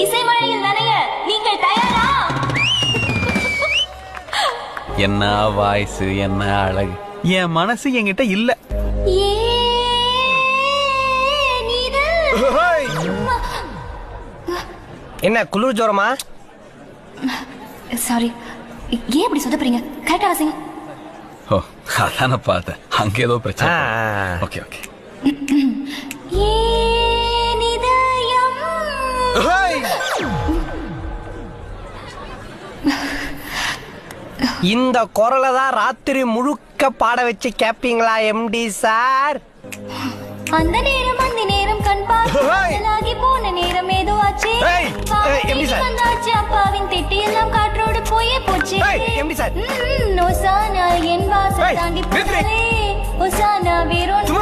இசைமழையில் நனைய நீங்கள் தயாரா? என்ன வாய்ஸ், என்ன அழகு. என் மனசு என்கிட்ட இல்ல. என்ன குளிர் ஜோரமா? சாரி, ஏன் இப்படி சொதப்புறீங்க? கரெக்டா வாசிங்க. ஓ, அதான பார்த்தேன். அங்க ஏதோ பிரச்சனை. Okay okay. இந்த குரலை தான் ராத்திரி முழுக்க பாட வச்சு கேப்பீங்களா எம்டி சார்? அந்த நேரம் கண் பார்த்து போன நேரம் ஏதோ ஆச்சு. வந்தாச்சு அப்பாவின் திட்டி எல்லாம் காற்றோடு போயே போச்சு. ஒசானா என் வாசல் தாண்டி போனாலே. ஒசானா வேறொன்று